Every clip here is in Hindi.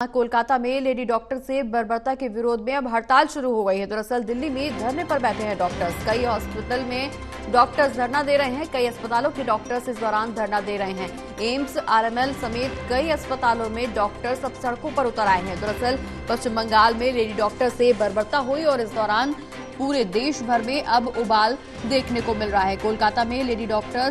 कोलकाता में लेडी डॉक्टर से बर्बरता के विरोध में अब हड़ताल शुरू हो गई है। दरअसल दिल्ली में धरने पर बैठे हैं डॉक्टर्स। कई हॉस्पिटल में डॉक्टर्स धरना दे रहे हैं। कई अस्पतालों के डॉक्टर्स इस दौरान धरना दे रहे हैं। एम्स, आरएमएल समेत कई अस्पतालों में डॉक्टर्स अब सड़कों पर उतर आए हैं। दरअसल पश्चिम बंगाल में लेडी डॉक्टर से बर्बरता हुई और इस दौरान पूरे देश भर में अब उबाल देखने को मिल रहा है। कोलकाता में लेडी डॉक्टर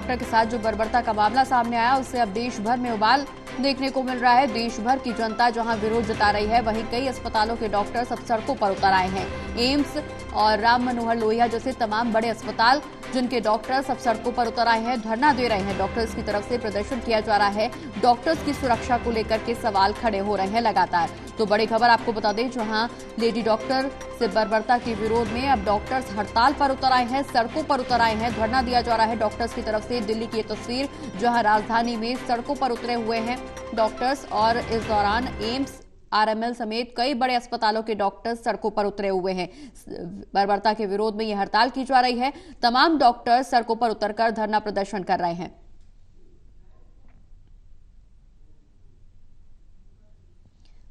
के साथ जो बर्बरता का मामला सामने आया, उससे अब देश भर में उबाल देखने को मिल रहा है। देश भर की जनता जहां विरोध जता रही है, वहीं कई अस्पतालों के डॉक्टर सब सड़कों पर उतर आए हैं। एम्स और राम मनोहर लोहिया जैसे तमाम बड़े अस्पताल जिनके डॉक्टर सब सड़कों पर उतर आए हैं, धरना दे रहे हैं। डॉक्टर्स की तरफ से प्रदर्शन किया जा रहा है। डॉक्टर्स की सुरक्षा को लेकर के सवाल खड़े हो रहे हैं लगातार। तो बड़ी खबर आपको बता दें, जहां लेडी डॉक्टर से बर्बरता के विरोध में अब डॉक्टर्स हड़ताल पर उतर आए हैं, सड़कों पर उतर आए हैं, धरना दिया जा रहा है डॉक्टर्स की तरफ से। दिल्ली की ये तस्वीर जहां राजधानी में सड़कों पर उतरे हुए हैं डॉक्टर्स, और इस दौरान एम्स, आरएमएल समेत कई बड़े अस्पतालों के डॉक्टर्स सड़कों पर उतरे हुए हैं। बर्बरता के विरोध में यह हड़ताल की जा रही है। तमाम डॉक्टर्स सड़कों पर उतरकर धरना प्रदर्शन कर रहे हैं।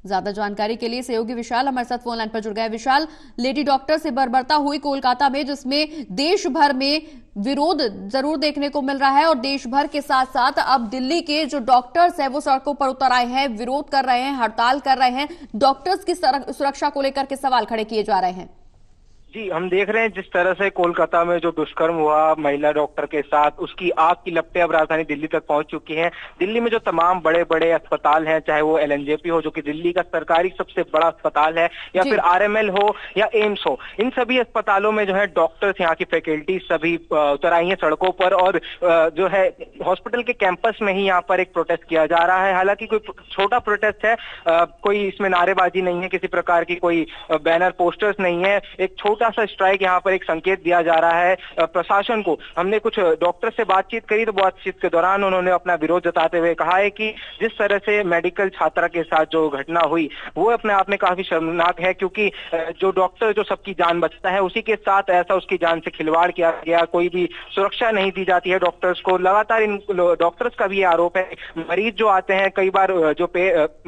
ज्यादा जानकारी के लिए सहयोगी विशाल हमारे साथ फोन लाइन पर जुड़ गए। विशाल, लेडी डॉक्टर से बर्बरता हुई कोलकाता में, जिसमें देश भर में विरोध जरूर देखने को मिल रहा है और देश भर के साथ साथ अब दिल्ली के जो डॉक्टर्स हैं वो सड़कों पर उतर आए हैं, विरोध कर रहे हैं, हड़ताल कर रहे हैं। डॉक्टर्स की सुरक्षा को लेकर के सवाल खड़े किए जा रहे हैं। जी, हम देख रहे हैं जिस तरह से कोलकाता में जो दुष्कर्म हुआ महिला डॉक्टर के साथ, उसकी आग की लपटें अब राजधानी दिल्ली तक पहुंच चुकी हैं। दिल्ली में जो तमाम बड़े बड़े अस्पताल हैं, चाहे वो एलएनजेपी हो जो कि दिल्ली का सरकारी सबसे बड़ा अस्पताल है, या फिर आरएमएल हो या एम्स हो, इन सभी अस्पतालों में जो है डॉक्टर्स, यहाँ की फैकल्टी सभी उतर आई हैं सड़कों पर। और जो है हॉस्पिटल के कैंपस में ही यहाँ पर एक प्रोटेस्ट किया जा रहा है। हालांकि कोई छोटा प्रोटेस्ट है, कोई इसमें नारेबाजी नहीं है, किसी प्रकार की कोई बैनर पोस्टर्स नहीं है। एक छोटा सा स्ट्राइक, यहाँ पर एक संकेत दिया जा रहा है प्रशासन को। हमने कुछ डॉक्टर से बातचीत करी तो बातचीत के दौरान उन्होंने अपना विरोध जताते हुए कहा है कि जिस तरह से मेडिकल छात्रा के साथ जो घटना हुई वो अपने आप में काफी शर्मनाक है, क्योंकि जो डॉक्टर जो सबकी जान बचाता है, उसी के साथ ऐसा उसकी जान से खिलवाड़ किया गया। कोई भी सुरक्षा नहीं दी जाती है डॉक्टर्स को। लगातार इन डॉक्टर्स का भी आरोप है, मरीज जो आते हैं, कई बार जो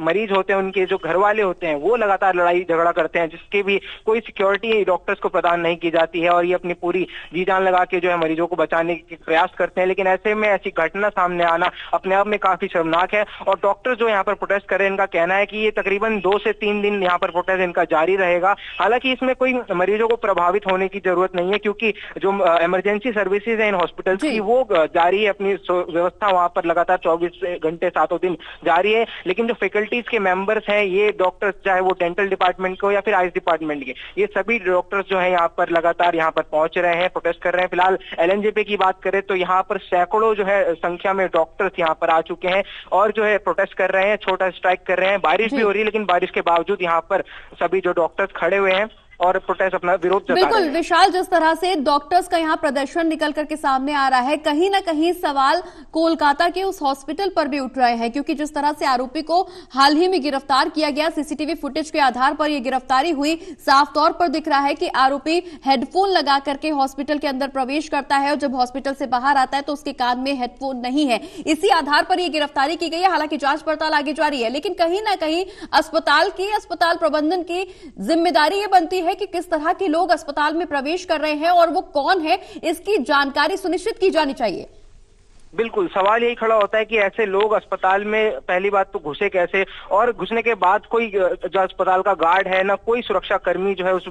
मरीज होते हैं उनके जो घर वाले होते हैं वो लगातार लड़ाई झगड़ा करते हैं, जिसकी भी कोई सिक्योरिटी डॉक्टर्स को प्रदान नहीं की जाती है, और ये अपनी पूरी जी जान लगा के जो है मरीजों को बचाने के प्रयास करते हैं। लेकिन ऐसे में ऐसी घटना सामने आना अपने आप में काफी शर्मनाक है। और डॉक्टर जो यहाँ पर प्रोटेस्ट कर रहे हैं, इनका कहना है कि ये तकरीबन 2 से 3 दिन यहाँ पर प्रोटेस्ट इनका जारी रहेगा। हालांकि इसमें कोई मरीजों को प्रभावित होने की जरूरत नहीं है, क्योंकि जो इमरजेंसी सर्विसेज है इन हॉस्पिटल की वो जारी है, अपनी व्यवस्था वहां पर लगातार 24 घंटे 7 दिन जारी है। लेकिन जो फैकल्टीज के मेंबर्स हैं, ये डॉक्टर्स, चाहे वो डेंटल डिपार्टमेंट को या फिर आईज डिपार्टमेंट के, ये सभी डॉक्टर्स जो है यहाँ पर लगातार यहाँ पर पहुंच रहे हैं, प्रोटेस्ट कर रहे हैं। फिलहाल एलएनजेपी की बात करें तो यहाँ पर सैकड़ों जो है संख्या में डॉक्टर्स यहाँ पर आ चुके हैं और जो है प्रोटेस्ट कर रहे हैं, छोटा स्ट्राइक कर रहे हैं। बारिश भी हो रही है, लेकिन बारिश के बावजूद यहाँ पर सभी जो डॉक्टर्स खड़े हुए हैं और प्रोटेस्ट अपना विरोध जता रहे हैं। बिल्कुल विशाल, जिस तरह से डॉक्टर्स का यहाँ प्रदर्शन निकल करके सामने आ रहा है, कहीं ना कहीं सवाल कोलकाता के उस हॉस्पिटल पर भी उठ रहे हैं, क्योंकि जिस तरह से आरोपी को हाल ही में गिरफ्तार किया गया, सीसीटीवी फुटेज के आधार पर यह गिरफ्तारी हुई, साफ तौर पर दिख रहा है कि आरोपी हेडफोन लगा करके हॉस्पिटल के अंदर प्रवेश करता है और जब हॉस्पिटल से बाहर आता है तो उसके कान में हेडफोन नहीं है। इसी आधार पर यह गिरफ्तारी की गई है। हालांकि जांच पड़ताल आगे जारी है, लेकिन कहीं ना कहीं अस्पताल प्रबंधन की जिम्मेदारी यह बनती है कि किस तरह के लोग अस्पताल में प्रवेश कर रहे हैं और वो कौन है, इसकी जानकारी सुनिश्चित की जानी चाहिए। बिल्कुल, सवाल यही खड़ा होता है कि ऐसे लोग अस्पताल में पहली बात तो घुसे कैसे, और घुसने के बाद कोई जो अस्पताल का गार्ड है ना, कोई सुरक्षा कर्मी जो है उस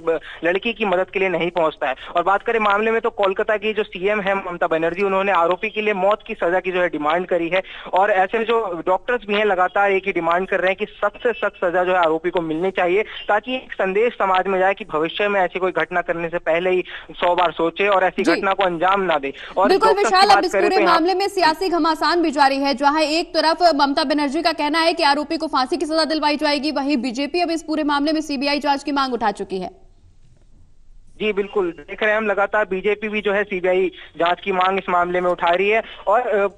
लड़की की मदद के लिए नहीं पहुंचता है। और बात करें मामले में तो कोलकाता की जो सीएम है ममता बनर्जी, उन्होंने आरोपी के लिए मौत की सजा की जो है डिमांड करी है। और ऐसे में जो डॉक्टर्स भी हैं लगातार एक ही डिमांड कर रहे हैं कि सख्त से सख्त सजा जो है आरोपी को मिलनी चाहिए, ताकि एक संदेश समाज में जाए कि भविष्य में ऐसी कोई घटना करने से पहले ही 100 बार सोचे और ऐसी घटना को अंजाम ना दे। और बिल्कुल विशाल, अब इस पूरे मामले में सियासी घमासान भी जारी है, जहां एक तरफ ममता बनर्जी का कहना है कि आरोपी को फांसी की सजा दिलवाई जाएगी, वहीं बीजेपी अब इस पूरे मामले में सीबीआई जांच की मांग उठा चुकी है। जी बिल्कुल, देख रहे हैं हम लगातार बीजेपी भी जो है सीबीआई जांच की मांग इस मामले में उठा रही है और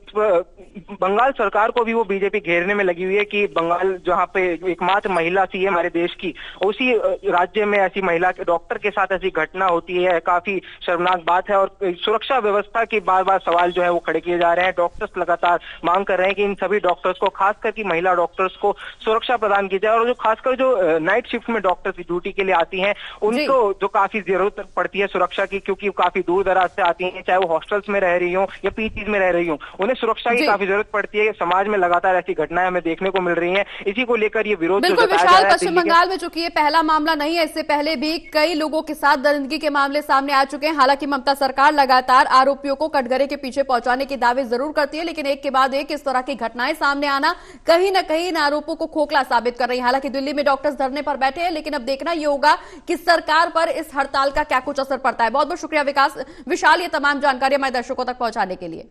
बंगाल सरकार को भी वो बीजेपी घेरने में लगी हुई है कि बंगाल जहां पे एकमात्र महिला सीएम हमारे देश की, उसी राज्य में ऐसी महिला के डॉक्टर के साथ ऐसी घटना होती है, काफी शर्मनाक बात है। और सुरक्षा व्यवस्था के बार बार सवाल जो है वो खड़े किए जा रहे हैं। डॉक्टर्स लगातार मांग कर रहे हैं कि इन सभी डॉक्टर्स को, खासकर की महिला डॉक्टर्स को सुरक्षा प्रदान की जाए और जो खासकर जो नाइट शिफ्ट में डॉक्टर्स ड्यूटी के लिए आती हैं उनको जो काफी जरूरत पड़ती है सुरक्षा की, क्योंकि वो काफी दूर दराज से आती हैं, चाहे वो हॉस्टल्स में रह रही हो या पीजीज में रह रही हो, उन्हें सुरक्षा की काफी जरूरत पड़ती है। समाज में लगातार ऐसी घटनाएं हमें देखने को मिल रही हैं, इसी को लेकर ये विरोध बिल्कुल विशाल, पश्चिम बंगाल में चूंकि ये पहला मामला नहीं है, इससे पहले भी कई लोगों के साथ दरिंदगी के मामले सामने आ चुके हैं। हालांकि ममता सरकार लगातार आरोपियों को कटघरे के पीछे पहुंचाने के दावे जरूर करती है, लेकिन एक के बाद एक इस तरह की घटनाएं सामने आना कहीं ना कहीं इन आरोपों को खोखला साबित कर रही है। हालांकि दिल्ली में डॉक्टर्स धरने पर बैठे हैं, लेकिन अब देखना यह होगा कि सरकार पर इस हड़ताल का क्या कुछ असर पड़ता है। बहुत बहुत शुक्रिया विशाल, ये तमाम जानकारी हमारे दर्शकों तक पहुंचाने के लिए।